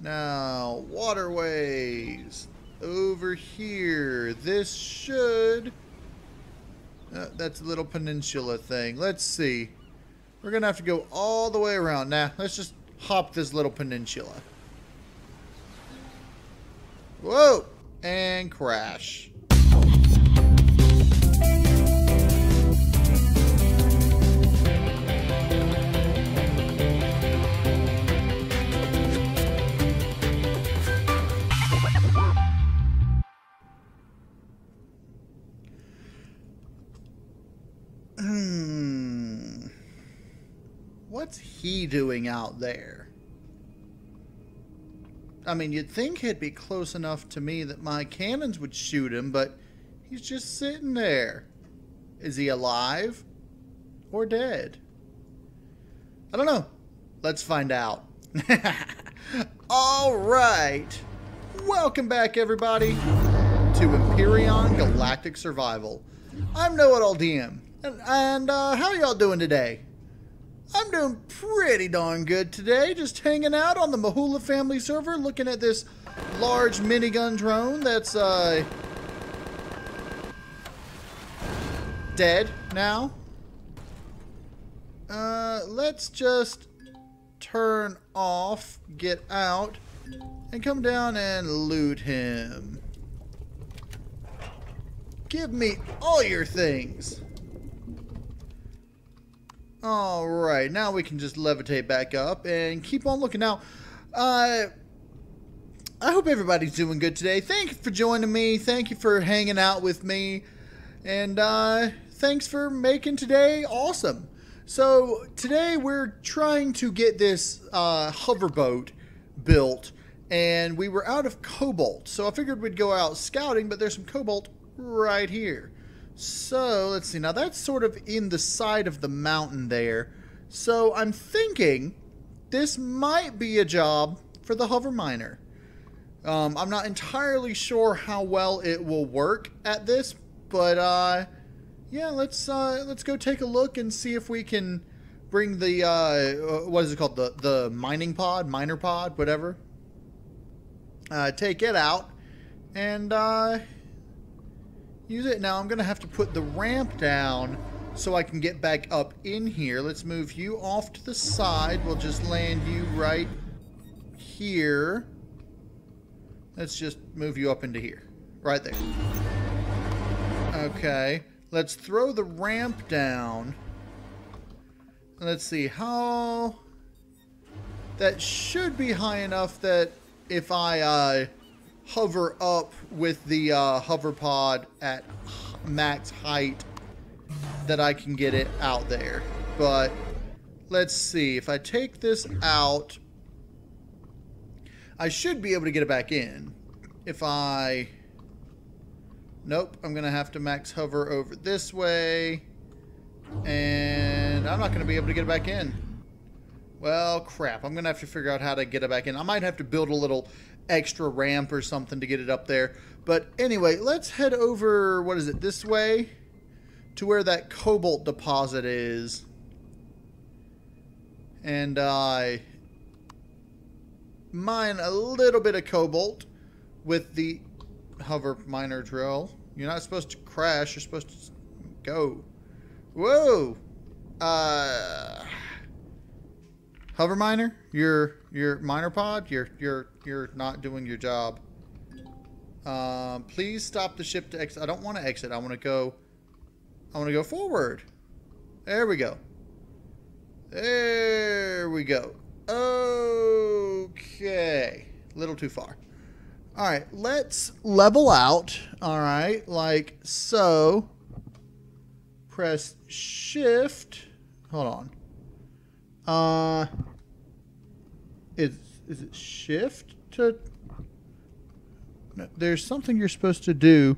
Now, waterways. Over here. This should... that's a little peninsula thing. Let's see. We're going to have to go all the way around. Nah, let's just hop this little peninsula. Whoa! And crash. What's he doing out there? I mean, you'd think he'd be close enough to me that my cannons would shoot him, but he's just sitting there. Is he alive or dead? I don't know. Let's find out. All right. Welcome back, everybody, to Empyrion Galactic Survival. I'm KnowItAllDM, and how y'all doing today? I'm doing pretty darn good today, just hanging out on the Mahula family server, looking at this large minigun drone that's, dead now. Let's just turn off, get out, and come down and loot him. Give me all your things. Alright, now we can just levitate back up and keep on looking. Now, I hope everybody's doing good today. Thank you for joining me. Thank you for hanging out with me. And thanks for making today awesome. So, today we're trying to get this hoverboat built. And we were out of cobalt. So I figured we'd go out scouting, but there's some cobalt right here. So, let's see. Now, that's sort of in the side of the mountain there. So, I'm thinking this might be a job for the hover miner. I'm not entirely sure how well it will work at this, but, yeah, let's go take a look and see if we can bring the, what is it called? The mining pod? Miner pod? Whatever. Take it out and, use it. Now I'm going to have to put the ramp down so I can get back up in here. Let's move you off to the side. We'll just land you right here. Let's just move you up into here. Right there. Okay. Let's throw the ramp down. Let's see how... That should be high enough that if I hover up with the hover pod at max height that I can get it out there. But let's see, if I take this out, I should be able to get it back in. If I... Nope, I'm gonna have to max hover over this way, and I'm not gonna be able to get it back in. Well, crap, I'm gonna have to figure out how to get it back in. I might have to build a little extra ramp or something to get it up there. But anyway, let's head over, what is it, this way? To where that cobalt deposit is. And I mine a little bit of cobalt with the hover miner drill. You're not supposed to crash, you're supposed to go. Whoa! Hover miner, your miner pod, you're not doing your job. Please stop the ship to exit. I don't want to exit. I want to go forward. There we go. There we go. Okay. A little too far. All right, let's level out. All right, like so. Press shift. Hold on. Is it shift to... No, there's something you're supposed to do.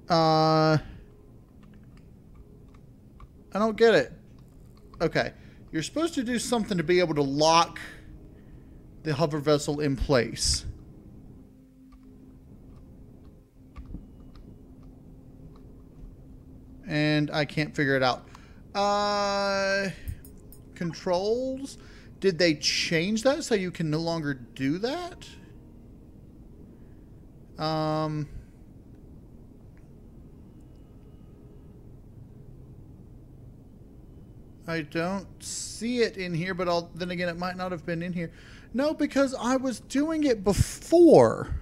I don't get it. Okay. You're supposed to do something to be able to lock the hover vessel in place. And I can't figure it out. Controls. Did they change that so you can no longer do that? I don't see it in here, but then again, it might not have been in here. No, because I was doing it before.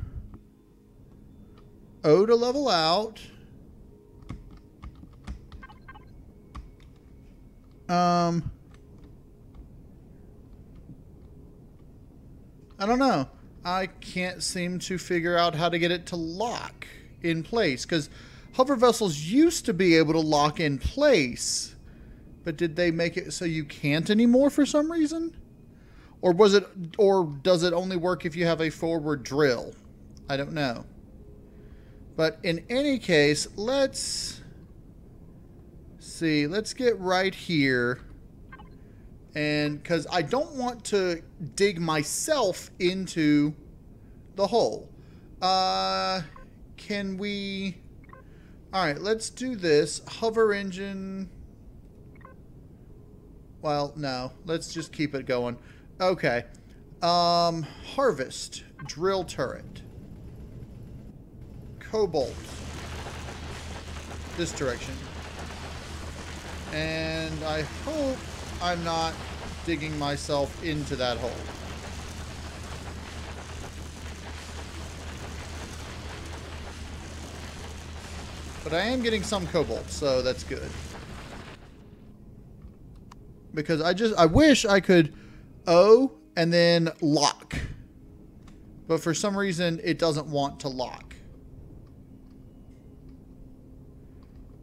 O to level out. I don't know. I can't seem to figure out how to get it to lock in place, because hover vessels used to be able to lock in place. But did they make it so you can't anymore for some reason? Or does it only work if you have a forward drill? I don't know. But in any case, let's see. Let's get right here. And because I don't want to dig myself into the hole. Can we... Alright, let's do this. Hover engine... Well, no. Let's just keep it going. Okay. Harvest. Drill turret. Cobalt. This direction. And I hope I'm not digging myself into that hole. But I am getting some cobalt, so that's good. Because I wish I could O and then lock. But for some reason, it doesn't want to lock.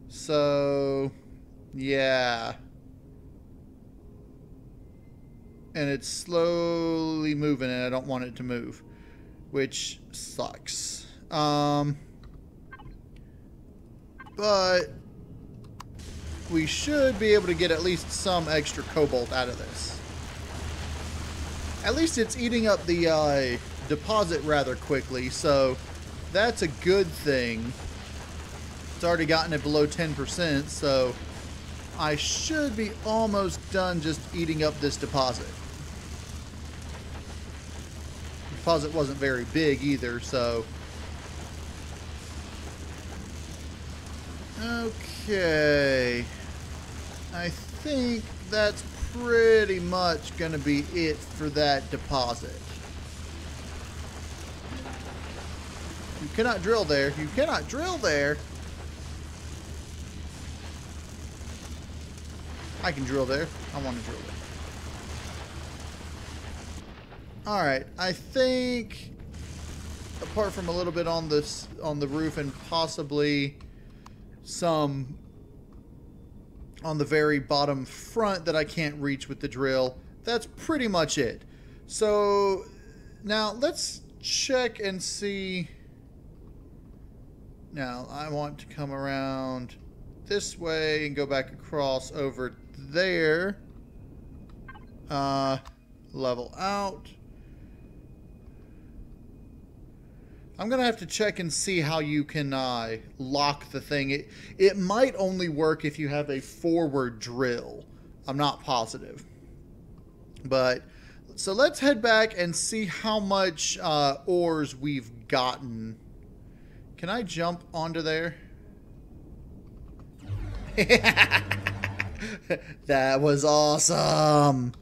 So, yeah. And it's slowly moving and I don't want it to move. Which sucks. But we should be able to get at least some extra cobalt out of this. At least it's eating up the deposit rather quickly, so that's a good thing. It's already gotten it below 10%, so I should be almost done just eating up this deposit. The deposit wasn't very big either, so... Okay, I think that's pretty much going to be it for that deposit. You cannot drill there. You cannot drill there. I can drill there. I want to drill there. Alright, I think apart from a little bit on this on the roof and possibly some on the very bottom front that I can't reach with the drill. That's pretty much it. So now let's check and see. Now I want to come around this way and go back across over there. Level out. I'm going to have to check and see how you can lock the thing. It might only work if you have a forward drill. I'm not positive. But, so let's head back and see how much ores we've gotten. Can I jump onto there? That was awesome.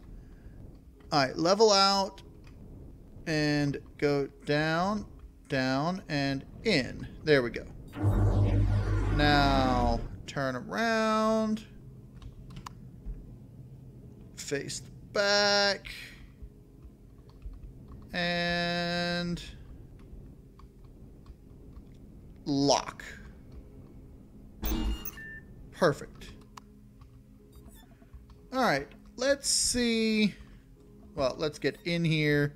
Alright, level out. And go down. Down and in. There we go. Now turn around, face the back, and lock. Perfect. Alright, let's see. Well, let's get in here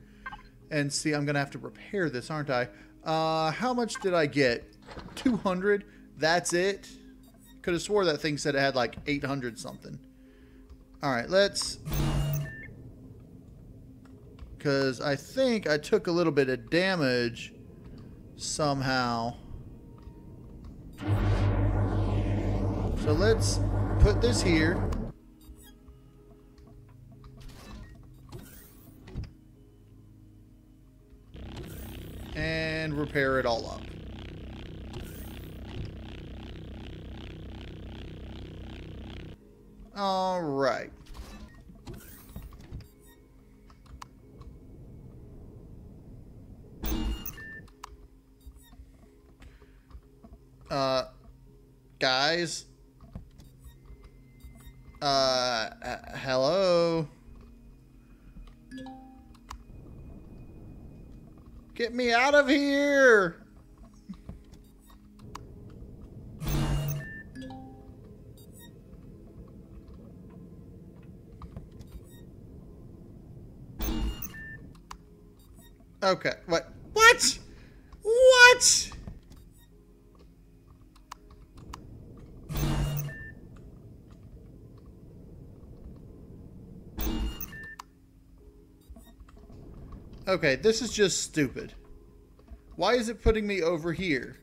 and see. I'm gonna have to repair this, aren't I? How much did I get? 200? That's it? Could have swore that thing said it had like 800 something. Alright, let's... Because I think I took a little bit of damage somehow. So let's put this here. and repair it all up. All right. Guys. Hello? Get me out of here! Okay, what? What? What? Okay, this is just stupid. Why is it putting me over here?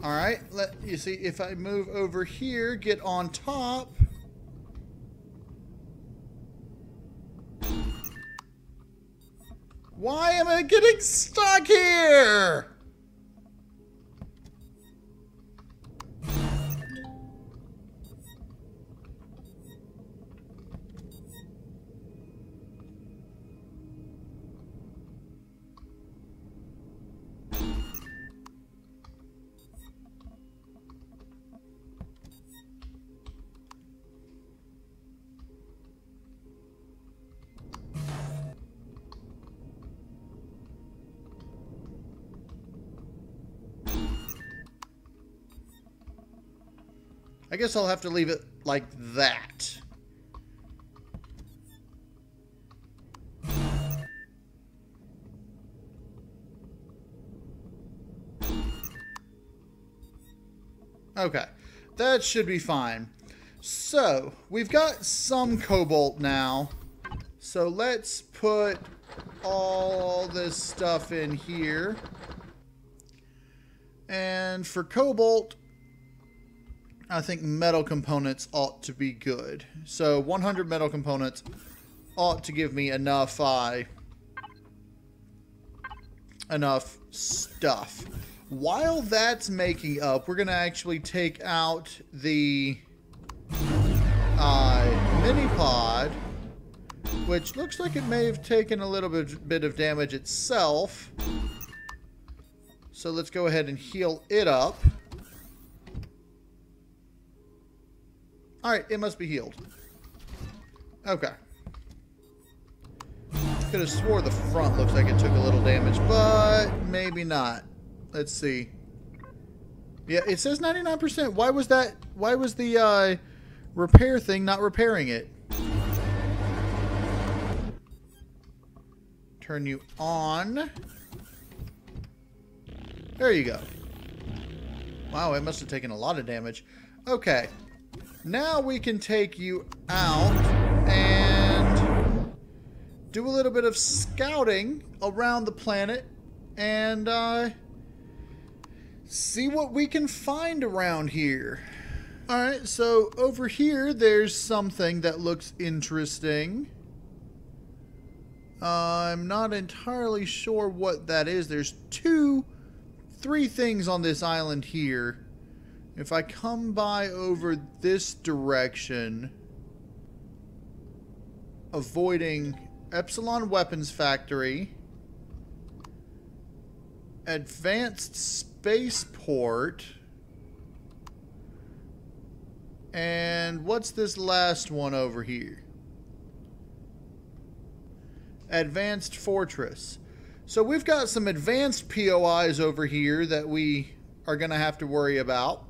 Alright, you see, if I move over here, get on top. Why am I getting stuck here? I guess I'll have to leave it like that. Okay, that should be fine. So, we've got some cobalt now. So let's put all this stuff in here. And for cobalt, I think metal components ought to be good. So 100 metal components ought to give me enough stuff. While that's making up, we're gonna actually take out the mini pod, which looks like it may have taken a little bit of damage itself. So let's go ahead and heal it up. Alright, it must be healed. Okay. Could have swore the front looks like it took a little damage, but maybe not. Let's see. Yeah, it says 99%. Why was that? Why was the repair thing not repairing it? Turn you on. There you go. Wow, it must have taken a lot of damage. Okay. Now we can take you out and do a little bit of scouting around the planet and see what we can find around here. Alright, so over here there's something that looks interesting. I'm not entirely sure what that is. There's three things on this island here. If I come by over this direction, avoiding Epsilon Weapons Factory, Advanced Spaceport, and what's this last one over here? Advanced Fortress. So we've got some advanced POIs over here that we are going to have to worry about.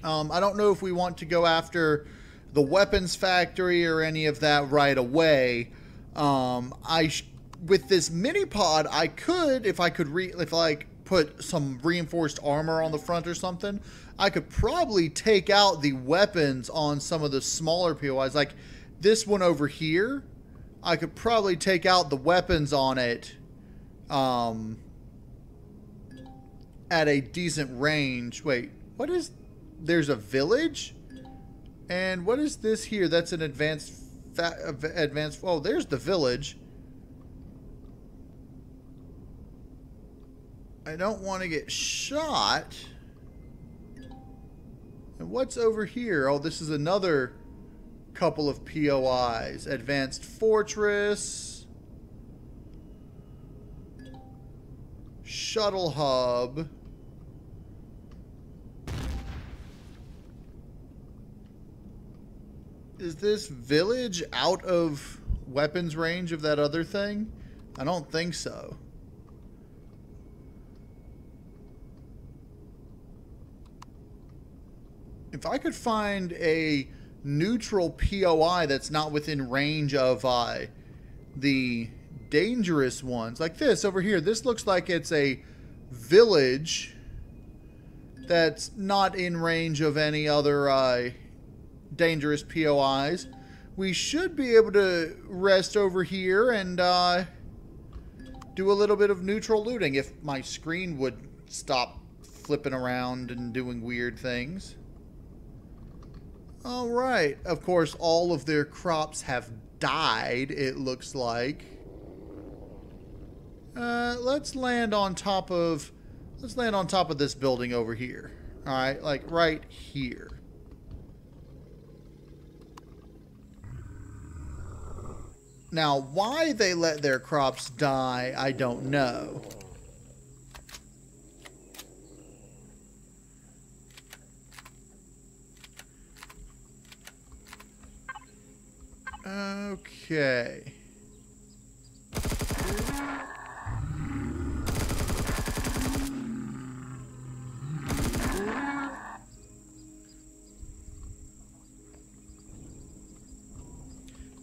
I don't know if we want to go after the weapons factory or any of that right away. With this mini pod, I could, if I put some reinforced armor on the front or something, I could probably take out the weapons on some of the smaller POIs. Like this one over here, I could probably take out the weapons on it at a decent range. Wait, what is... There's a village? And what is this here? That's an advanced... Oh, there's the village. I don't want to get shot. And what's over here? Oh, this is another couple of POIs. Advanced Fortress. Shuttle Hub. Is this village out of weapons range of that other thing? I don't think so. If I could find a neutral POI that's not within range of the dangerous ones, like this over here. This looks like it's a village that's not in range of any other dangerous POIs. We should be able to rest over here and do a little bit of neutral looting if my screen would stop flipping around and doing weird things. Alright, of course all of their crops have died, it looks like. Let's land on top of this building over here. Alright, like right here. Now, why they let their crops die, I don't know. Okay.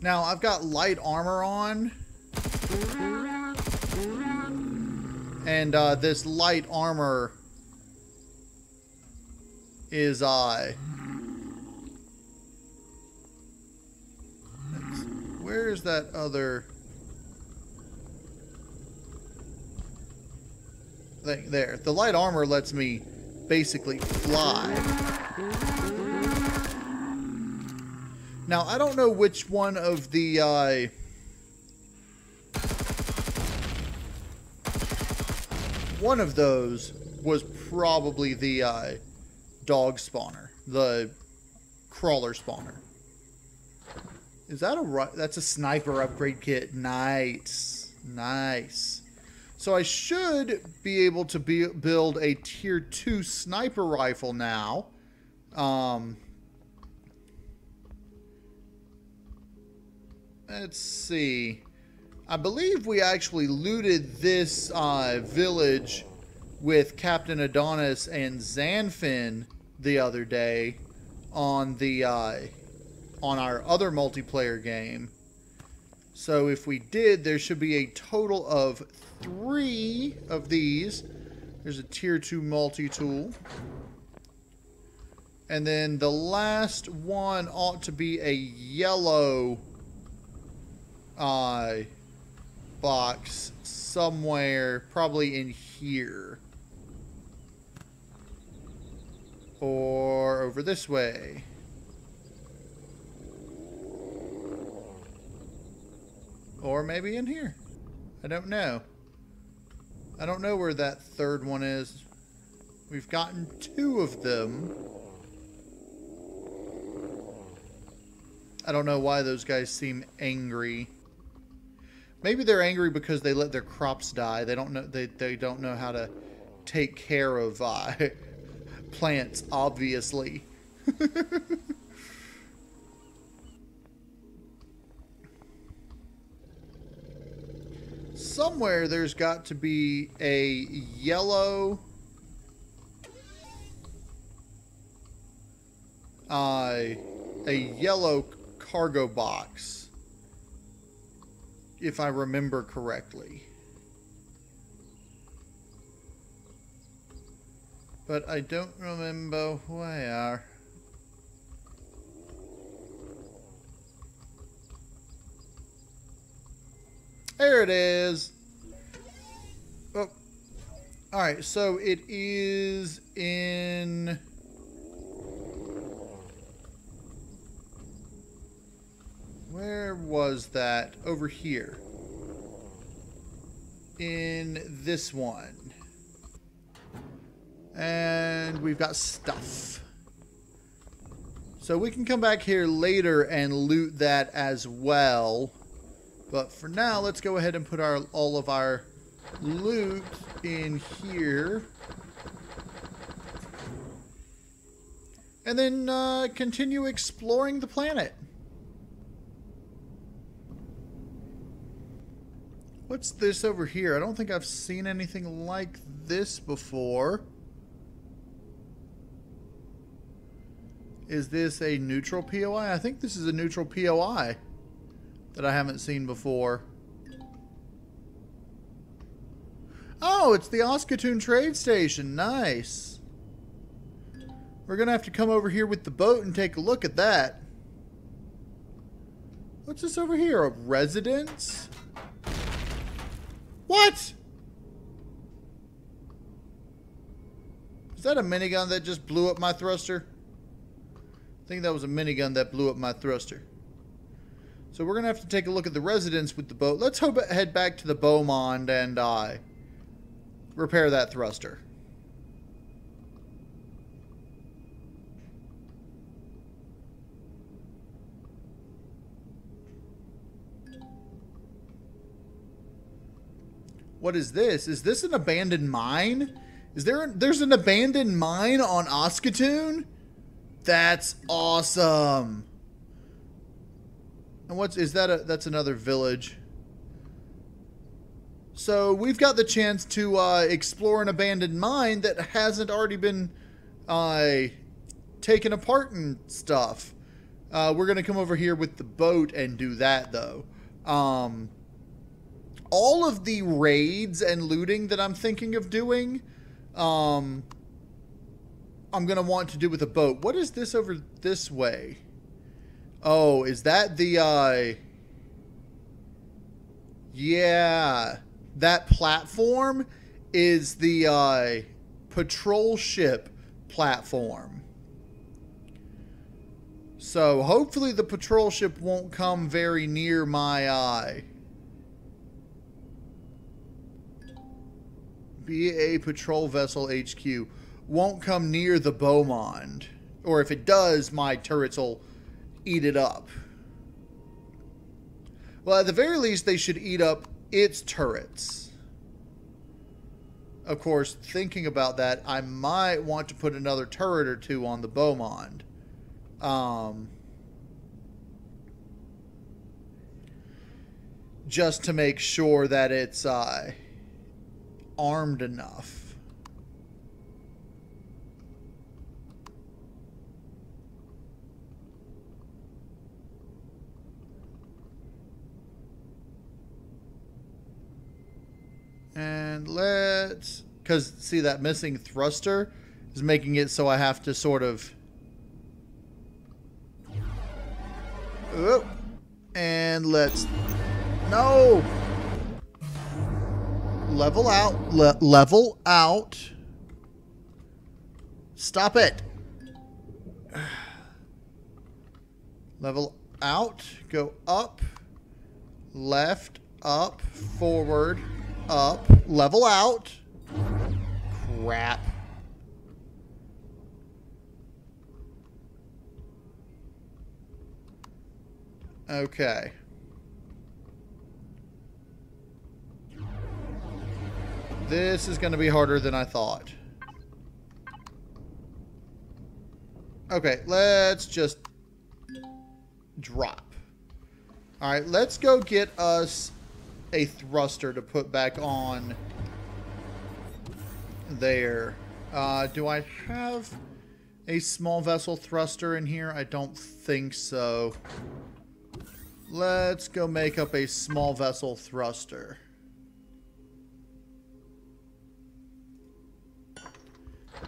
Now, I've got light armor on. And this light armor is where's that other thing? There. The light armor lets me basically fly. Now, I don't know which one of the one of those was probably the dog spawner, the crawler spawner. Is that that's a sniper upgrade kit? Nice. Nice. So I should be able to build a tier 2 sniper rifle now. Let's see. I believe we actually looted this village with Captain Adonis and Zanfin the other day on the on our other multiplayer game. So if we did, there should be a total of 3 of these. There's a tier 2 multi-tool. And then the last one ought to be a yellow box somewhere, probably in here. Or over this way. Or maybe in here. I don't know. I don't know where that third one is. We've gotten 2 of them. I don't know why those guys seem angry. Maybe they're angry because they let their crops die. They don't know. They don't know how to take care of plants. Obviously. Somewhere there's got to be a yellow cargo box, if I remember correctly. But I don't remember where. There it is. Oh. Alright, so it is in... Where was that? Over here. In this one. And we've got stuff. So we can come back here later and loot that as well. But for now, let's go ahead and put all of our loot in here. And then continue exploring the planet. What's this over here? I don't think I've seen anything like this before. Is this a neutral POI? I think this is a neutral POI that I haven't seen before. Oh, it's the Oskatoon trade station. Nice. We're going to have to come over here with the boat and take a look at that. What's this over here? A residence? What? Is that a minigun that just blew up my thruster? I think that was a minigun that blew up my thruster. So we're going to have to take a look at the residence with the boat. Let's head back to the Beaumont and repair that thruster. What is this? Is this an abandoned mine? There's an abandoned mine on Oskatoon? That's awesome. And that's another village. So we've got the chance to explore an abandoned mine that hasn't already been taken apart and stuff. We're going to come over here with the boat and do that though. All of the raids and looting that I'm thinking of doing, I'm going to want to do with a boat. What is this over this way? Oh, is that the, yeah, that platform is the, patrol ship platform. So hopefully the patrol ship won't come very near my, BA Patrol Vessel HQ won't come near the Beaumont. Or if it does, my turrets will eat it up. Well, at the very least, they should eat up its turrets. Of course, thinking about that, I might want to put another turret or two on the Beaumont. Just to make sure that it's armed enough. And let's, because see that missing thruster is making it so I have to sort of, oh, and let's, no, level out, level out, stop it, level out, go up, left, up, forward, up, level out. Crap. Okay. This is going to be harder than I thought. Okay, let's just drop. Alright, let's go get us a thruster to put back on there. Do I have a small vessel thruster in here? I don't think so. Let's go make up a small vessel thruster.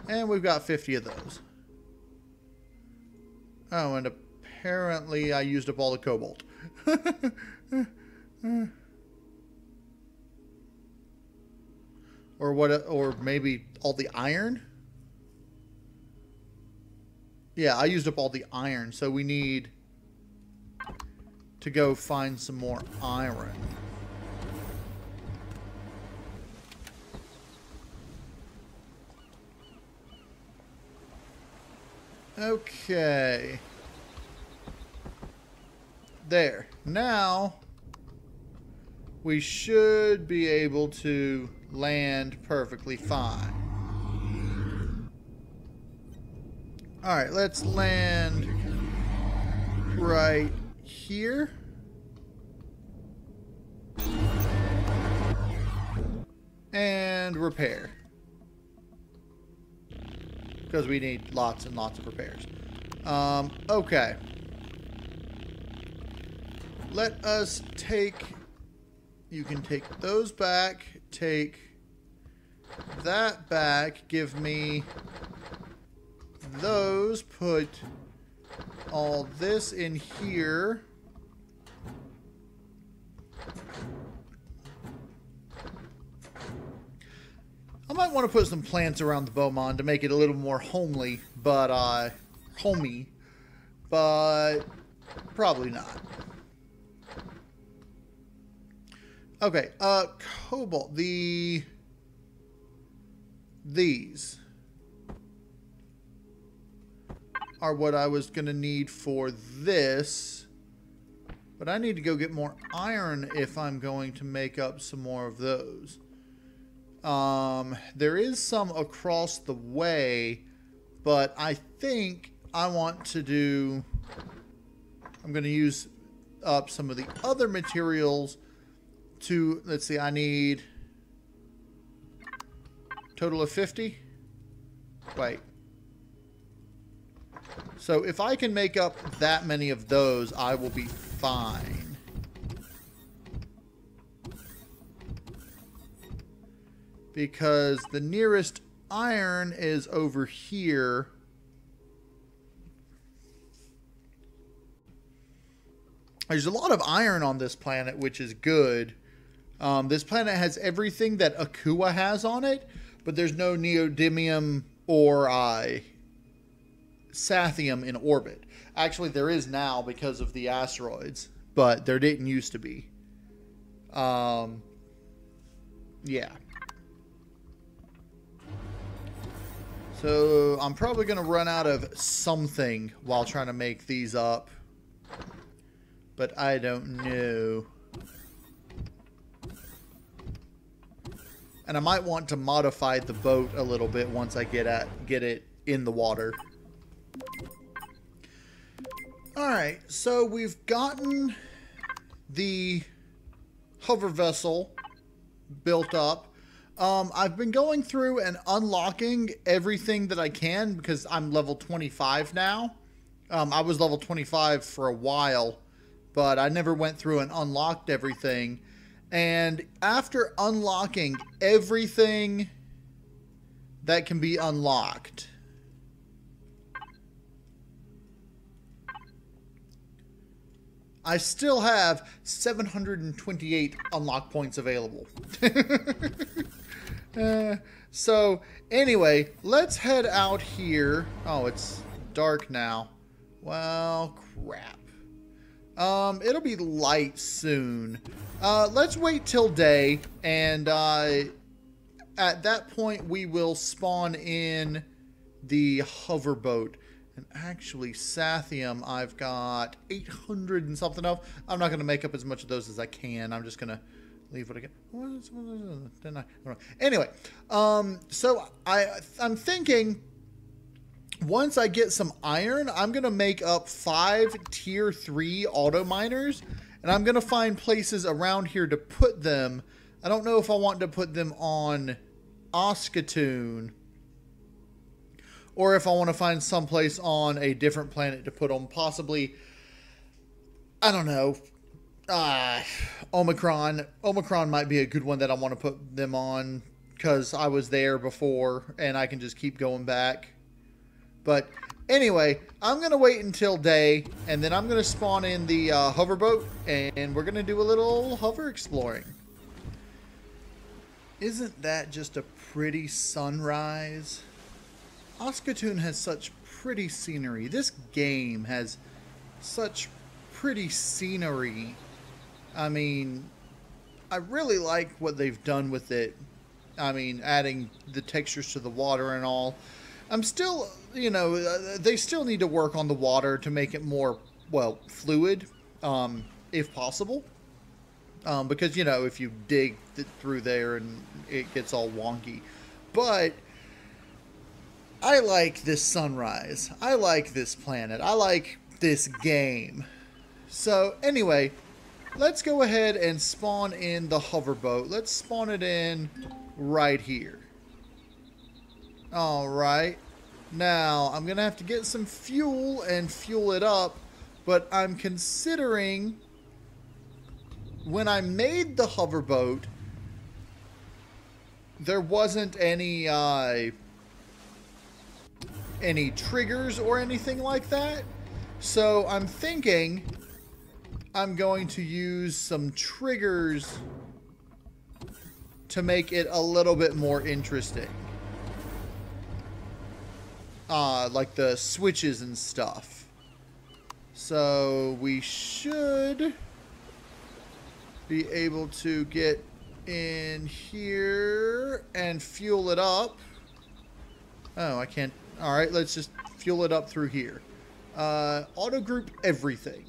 And we've got 50 of those. Oh, and apparently I used up all the cobalt. Or what? Or maybe all the iron? Yeah, I used up all the iron, so we need to go find some more iron. Okay. There. Now we should be able to land perfectly fine. Alright, let's land right here. And repair. Because we need lots and lots of repairs. Okay. Let us take... You can take those back. Take that back. Give me those. Put all this in here. I might want to put some plants around the Beaumont to make it a little more homely, but, homey, but probably not. Okay, Cobalt, these are what I was going to need for this, but I need to go get more iron if I'm going to make up some more of those. There is some across the way, but I think I want to do... I'm going to use up some of the other materials to... Let's see, I need... Total of 50? Wait. So if I can make up that many of those, I will be fine. Because the nearest iron is over here. There's a lot of iron on this planet, which is good. This planet has everything that Aqua has on it, but there's no neodymium or sathium in orbit. Actually, there is now because of the asteroids, but there didn't used to be. Yeah. So I'm probably going to run out of something while trying to make these up. But I don't know. And I might want to modify the boat a little bit once I get it in the water. Alright, so we've gotten the hover vessel built up. I've been going through and unlocking everything that I can because I'm level 25 now. I was level 25 for a while, but I never went through and unlocked everything. And after unlocking everything that can be unlocked, I still have 728 unlock points available. So anyway, let's head out here. Oh, it's dark now. Well, crap. It'll be light soon. Let's wait till day, and at that point we will spawn in the hoverboat. And actually, Sathium, I've got 800 and something of. I'm not going to make up as much of those as I can. I'm just going to leave what I get. Anyway, so I'm thinking once I get some iron, I'm going to make up 5 tier 3 auto miners. And I'm going to find places around here to put them. I don't know if I want to put them on Oskatoon, or if I want to find someplace on a different planet to put them. Possibly, I don't know, Omicron. Omicron might be a good one that I want to put them on, because I was there before, and I can just keep going back. But anyway, I'm going to wait until day, and then I'm going to spawn in the hoverboat, and we're going to do a little hover exploring. Isn't that just a pretty sunrise? Oskatoon has such pretty scenery. This game has such pretty scenery. I mean, I really like what they've done with it. I mean, adding the textures to the water and all. I'm still, you know, they still need to work on the water to make it more, well, fluid, if possible. Because, you know, if you dig through there and it gets all wonky. But I like this sunrise. I like this planet. I like this game. So, anyway, let's go ahead and spawn in the hoverboat. Let's spawn it in right here. Alright. Now, I'm going to have to get some fuel and fuel it up. But I'm considering, when I made the hoverboat, there wasn't any triggers or anything like that. So I'm thinking I'm going to use some triggers to make it a little bit more interesting. Like the switches and stuff. So we should be able to get in here and fuel it up. Oh, I can't. Alright, let's just fuel it up through here. Auto group everything.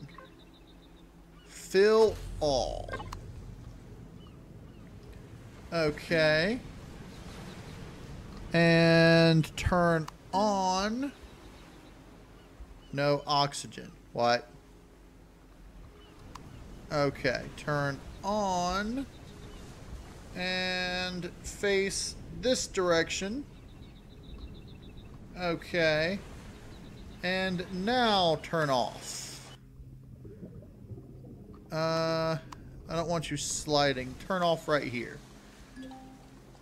Fill all. Okay. And turn on. No oxygen. What? Okay, turn on. And face this direction. Okay. And now turn off. I don't want you sliding. Turn off right here.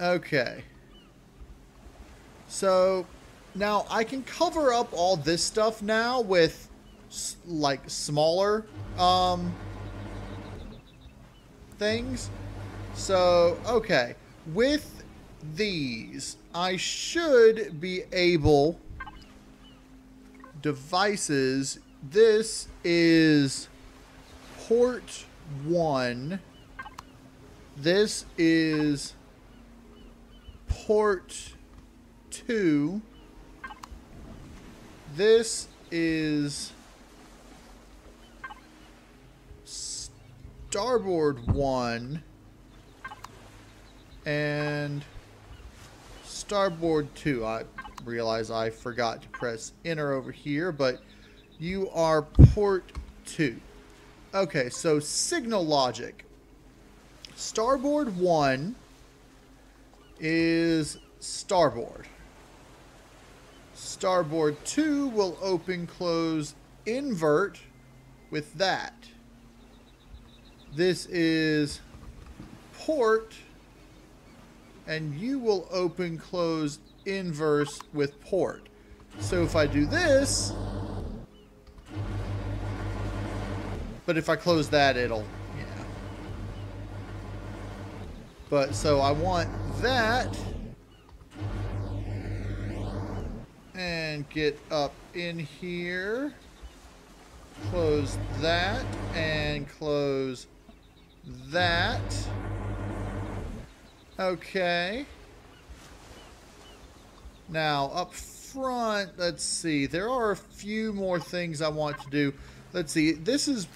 Okay. So now I can cover up all this stuff now with like smaller things. So, okay. With these, I should be able... Devices. This is port 1. This is port 2. This is starboard 1. And starboard 2. I realize I forgot to press enter over here, but you are port 2. Okay, so signal logic. Starboard 1 is starboard. Starboard 2 will open, close, invert with that. This is port, and you will open, close, inverse with port. So if I do this, but if I close that, it'll, yeah. But so I want that, and get up in here, close that, and close that. Okay. Now, up front, let's see. There are a few more things I want to do. Let's see. This is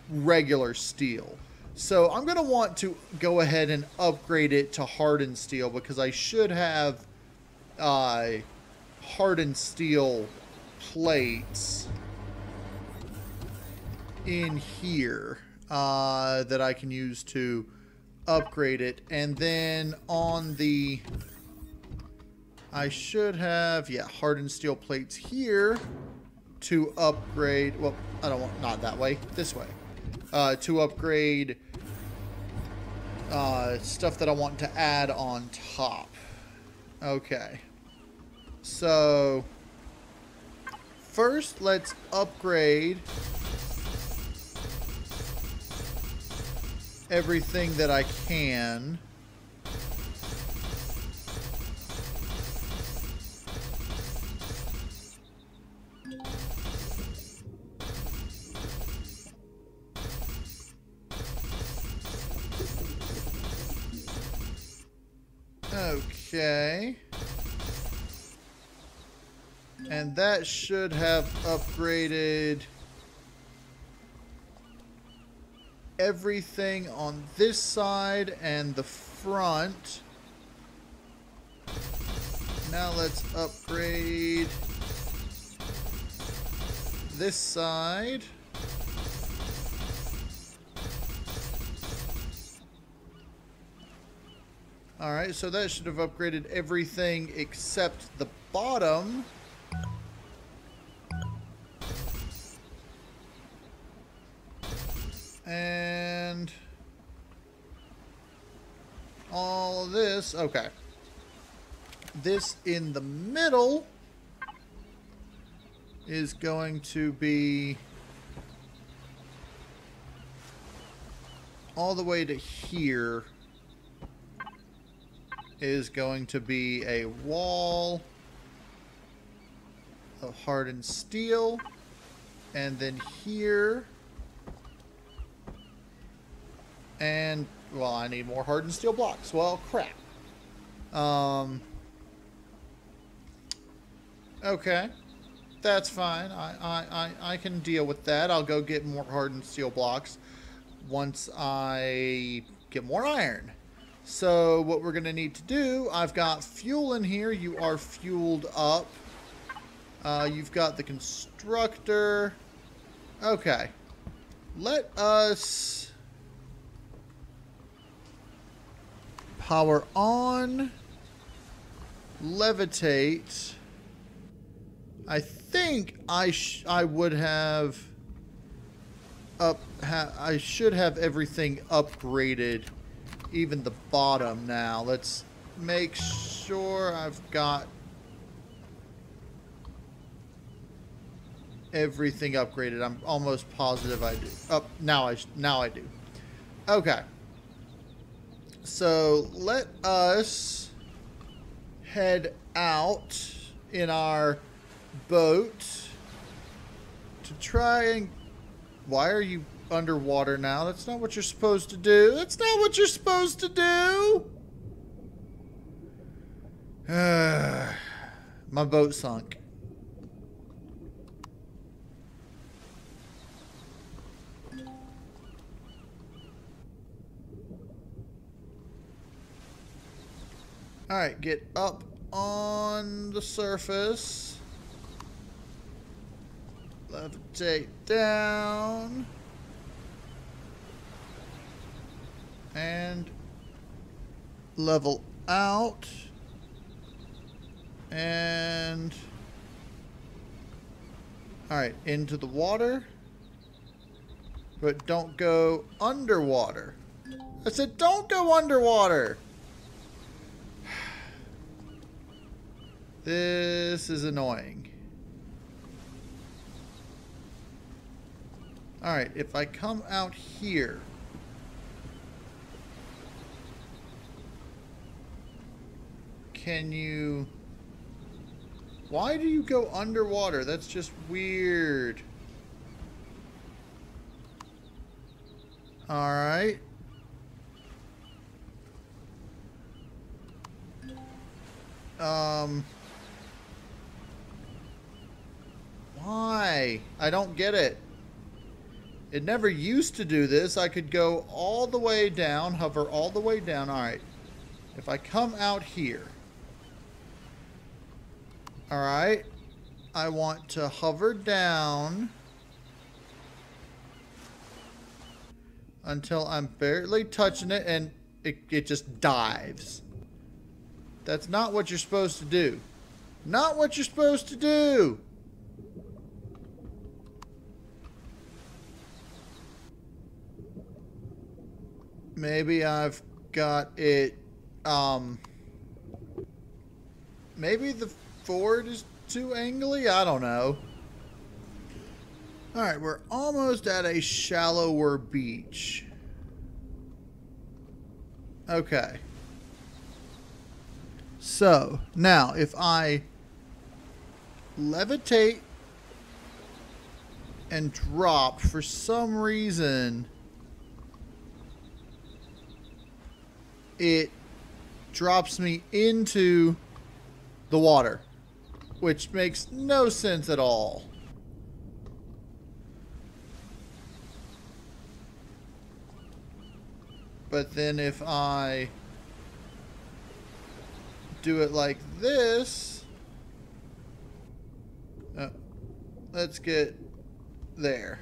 regular steel. So, I'm going to want to go ahead and upgrade it to hardened steel because I should have hardened steel plates in here that I can use to upgrade it. And then on the... I should have, yeah, hardened steel plates here to upgrade, well, I don't want, not that way, this way, to upgrade stuff that I want to add on top. Okay. So, first, let's upgrade everything that I can. Okay. And that should have upgraded everything on this side and the front. Now let's upgrade this side. Alright, so that should have upgraded everything except the bottom. And all of this, okay. This in the middle is going to be all the way to here is going to be a wall of hardened steel, and then here, and well, I need more hardened steel blocks. Well, crap. Okay, that's fine. I can deal with that. I'll go get more hardened steel blocks once I get more iron. So what we're gonna need to do, I've got fuel in here. You are fueled up. You've got the constructor. Okay, let us power on, levitate. I think I would have I should have everything upgraded, even the bottom. Now let's make sure I've got everything upgraded. I'm almost positive I do. Oh, now I do. Okay. So let us head out in our boat to try and... Why are you underwater now? That's not what you're supposed to do. That's not what you're supposed to do. My boat sunk. Alright, get up on the surface. Levitate down. And level out. And... Alright, into the water. But don't go underwater. I said don't go underwater! This is annoying. Alright, if I come out here. Can you... Why do you go underwater? That's just weird. Alright. Why? I don't get it. It never used to do this. I could go all the way down, hover all the way down. Alright. If I come out here. Alright. I want to hover down until I'm barely touching it and it just dives. That's not what you're supposed to do. Not what you're supposed to do! Maybe I've got it, maybe the forward is too angly? I don't know. Alright, we're almost at a shallower beach. Okay. So, now, if I levitate and drop for some reason... It drops me into the water. which makes no sense at all. But then if I do it like this, let's get there.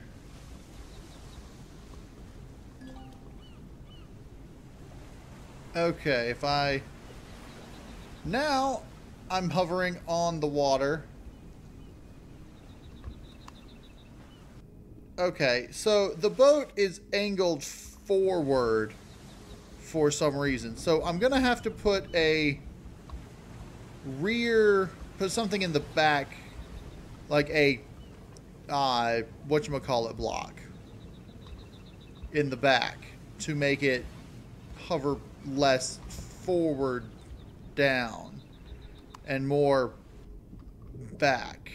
Okay, if I... Now I'm hovering on the water. Okay, so the boat is angled forward for some reason. So I'm going to have to put something in the back, like a, whatchamacallit block in the back to make it hover less forward down and more back.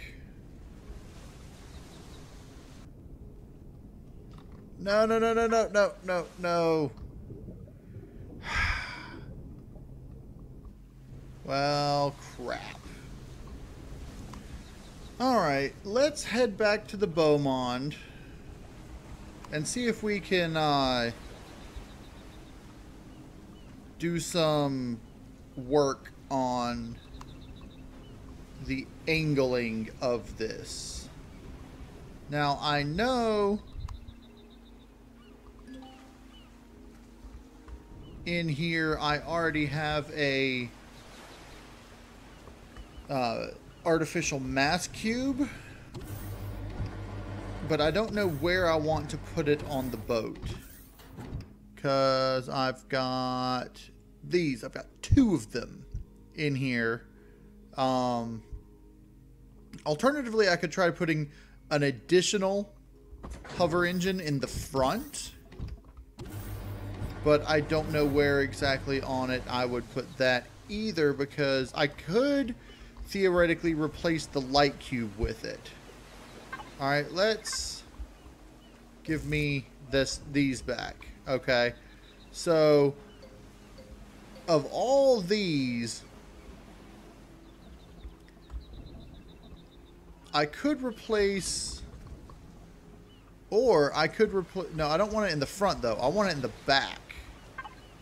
No, no, no, no, no, no, no, no. Well, crap. Alright, let's head back to the Beaumont and see if we can do some work on the angling of this. Now, I know in here I already have a artificial mass cube, but I don't know where I want to put it on the boat, because I've got these. I've got 2 of them in here. Alternatively, I could try putting an additional hover engine in the front, but I don't know where exactly on it I would put that either, because I could theoretically replace the light cube with it. Alright, let's give me these back. Okay, so of all these, I could replace, or I could replace, no, I don't want it in the front though, I want it in the back.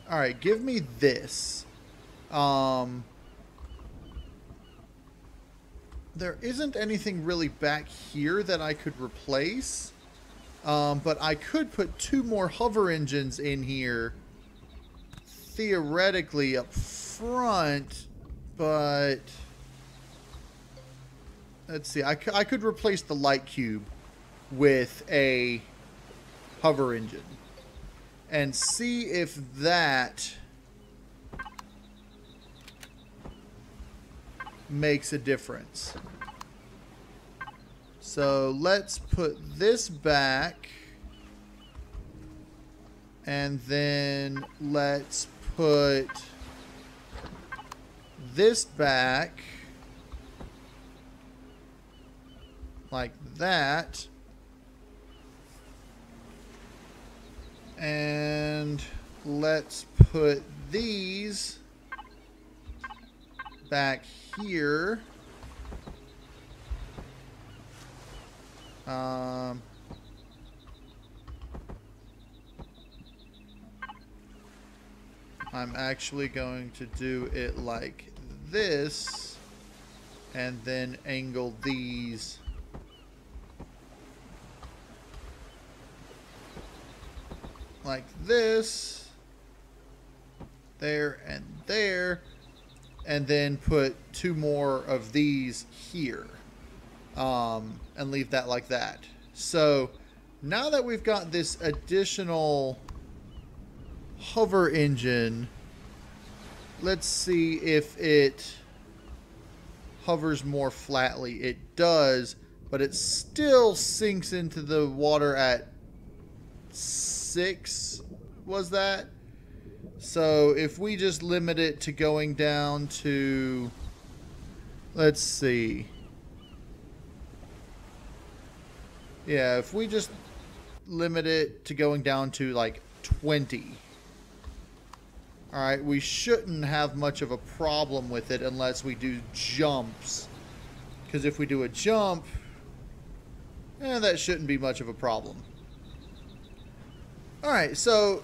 Alright, give me this. There isn't anything really back here that I could replace, but I could put 2 more hover engines in here theoretically up front, but let's see, I could replace the light cube with a hover engine and see if that makes a difference. So let's put this back, and then let's put this back like that, and let's put these back here. I'm actually going to do it like this, and then angle these like this, there and there, and then put 2 more of these here, and leave that like that. So now that we've got this additional hover engine, let's see if it hovers more flatly. It does, but it still sinks into the water at 6, was that? So if we just limit it to going down to, let's see. Yeah, if we just limit it to going down to like 20. Alright, we shouldn't have much of a problem with it unless we do jumps Because if we do a jump, that shouldn't be much of a problem. Alright, so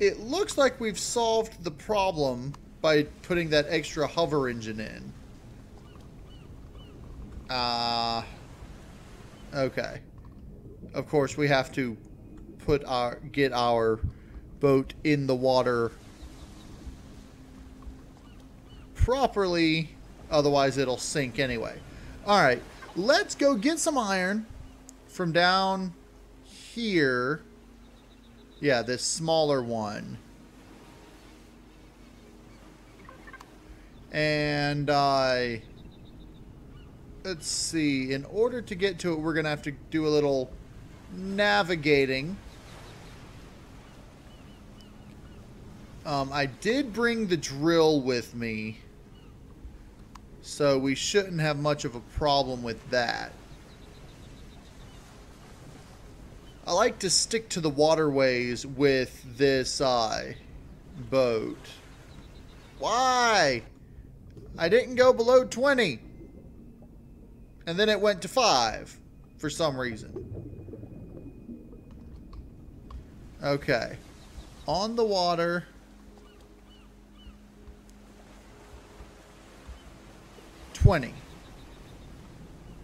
it looks like we've solved the problem by putting that extra hover engine in. Okay. Of course, we have to get our boat in the water properly, otherwise it'll sink anyway. Alright, let's go get some iron from down here. Yeah, this smaller one. And let's see, in order to get to it, we're going to have to do a little navigating. I did bring the drill with me, so we shouldn't have much of a problem with that. I like to stick to the waterways with this boat. Why? I didn't go below 20. And then it went to 5 for some reason. Okay. On the water.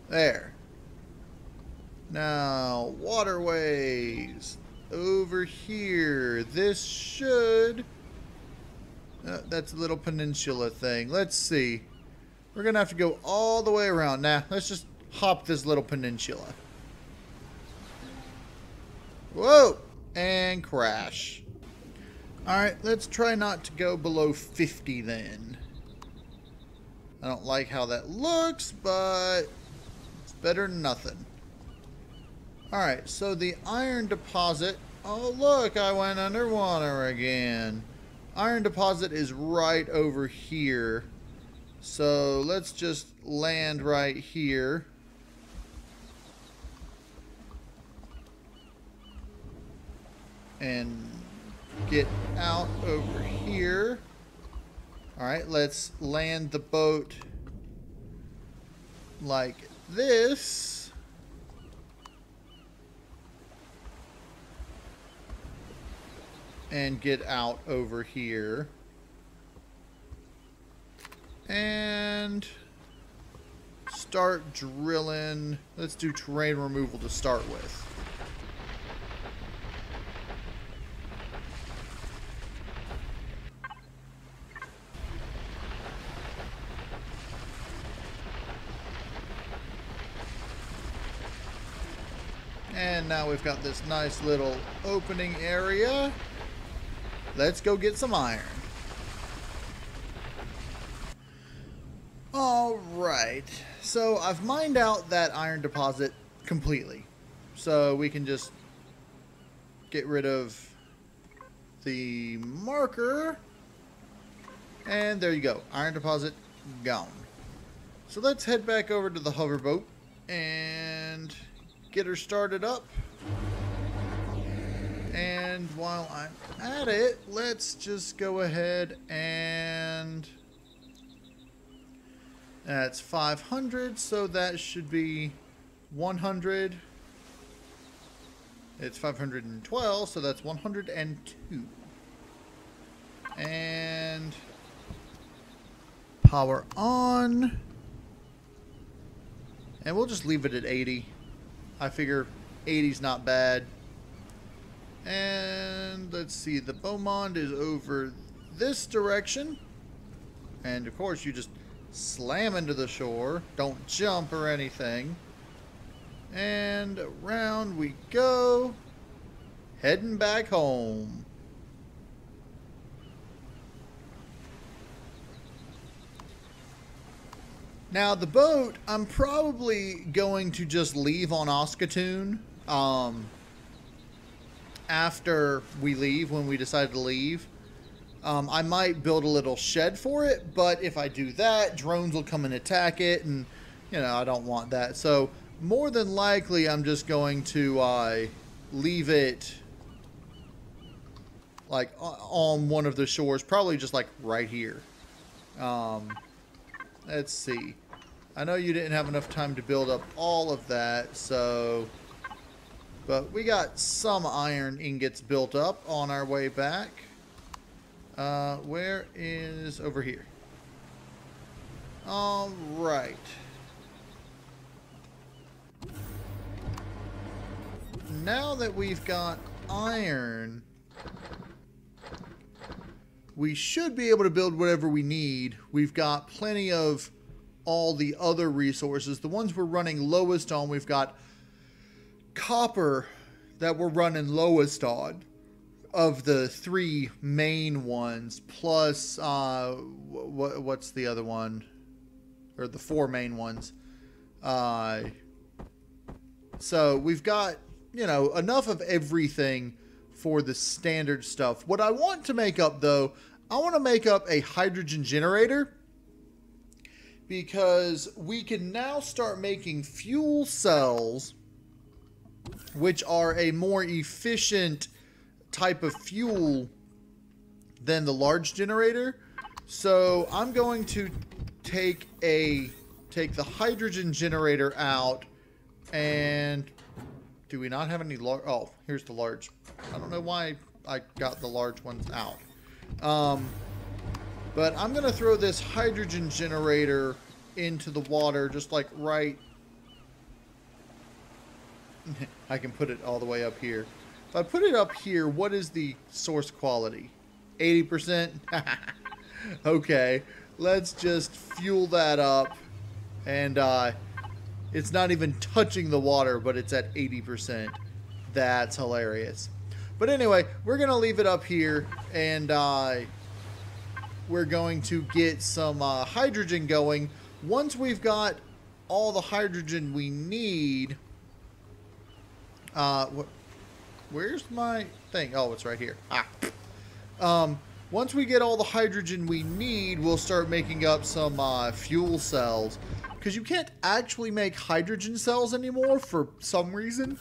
There. Now, waterways. Over here. This should... that's a little peninsula thing. Let's see. We're going to have to go all the way around. Nah, let's just hop this little peninsula. Whoa! And crash. Alright, let's try not to go below 50 then. I don't like how that looks, but it's better than nothing. Alright, so the iron deposit... Oh, look, I went underwater again. Iron deposit is right over here. So let's just land right here. And get out over here. Alright, let's land the boat like this. And get out over here. And start drilling. Let's do terrain removal to start with. And now we've got this nice little opening area. Let's go get some iron. Alright, so I've mined out that iron deposit completely. So we can just get rid of the marker. And there you go, iron deposit gone. So let's head back over to the hoverboat and get her started up. And while I'm at it, let's just go ahead and... That's 500, so that should be 100. It's 512, so that's 102. And power on. And we'll just leave it at 80. I figure 80's not bad. And let's see, the Beaumont is over this direction. And of course you just slam into the shore. Don't jump or anything. And around we go. Heading back home. Now the boat, I'm probably going to just leave on Oskatoon. After we leave, when we decide to leave. I might build a little shed for it, but if I do that, drones will come and attack it, and, you know, I don't want that. So, more than likely, I'm just going to leave it, like, on one of the shores, probably just, like, right here. Let's see. I know you didn't have enough time to build up all of that, so... But we got some iron ingots built up on our way back. Where is... Over here. Alright. Now that we've got iron, we should be able to build whatever we need. We've got plenty of all the other resources. The ones we're running lowest on, we've got copper that we're running lowest on of the 3 main ones, plus what's the other one, or the 4 main ones. So we've got, you know, enough of everything for the standard stuff. What I want to make up, though, I want to make up a hydrogen generator, because we can now start making fuel cells, which are a more efficient type of fuel than the large generator. So I'm going to take the hydrogen generator out, and do we not have any large? Oh, here's the large. I don't know why I got the large ones out. But I'm going to throw this hydrogen generator into the water, just like right... I can put it all the way up here. If I put it up here, what is the source quality? 80%? Okay, let's just fuel that up. And it's not even touching the water, but it's at 80%. That's hilarious. But anyway, we're going to leave it up here, and we're going to get some hydrogen going. Once we've got all the hydrogen we need... where's my thing? Oh, it's right here. Once we get all the hydrogen we need, we'll start making up some fuel cells. Because you can't actually make hydrogen cells anymore for some reason.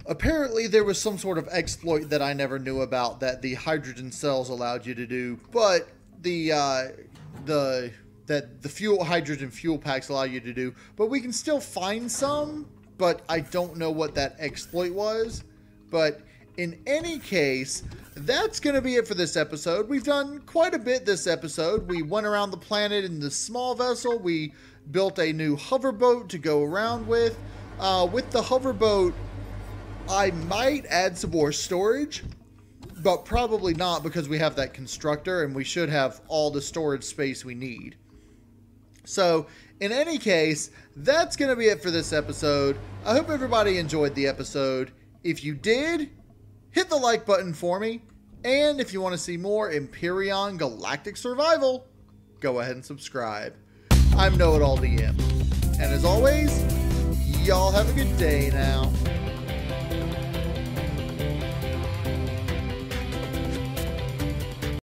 Apparently there was some sort of exploit that I never knew about that the hydrogen cells allowed you to do, but the hydrogen fuel packs allow you to do. But we can still find some, but I don't know what that exploit was. But in any case, that's going to be it for this episode. We've done quite a bit this episode. We went around the planet in the small vessel. We built a new hoverboat to go around with. With the hoverboat, I might add some more storage, but probably not, because we have that constructor and we should have all the storage space we need. So, in any case, that's going to be it for this episode. I hope everybody enjoyed the episode. If you did, hit the like button for me. And if you want to see more Empyrion Galactic Survival, go ahead and subscribe. I'm KnowItAllDM. And as always, y'all have a good day now.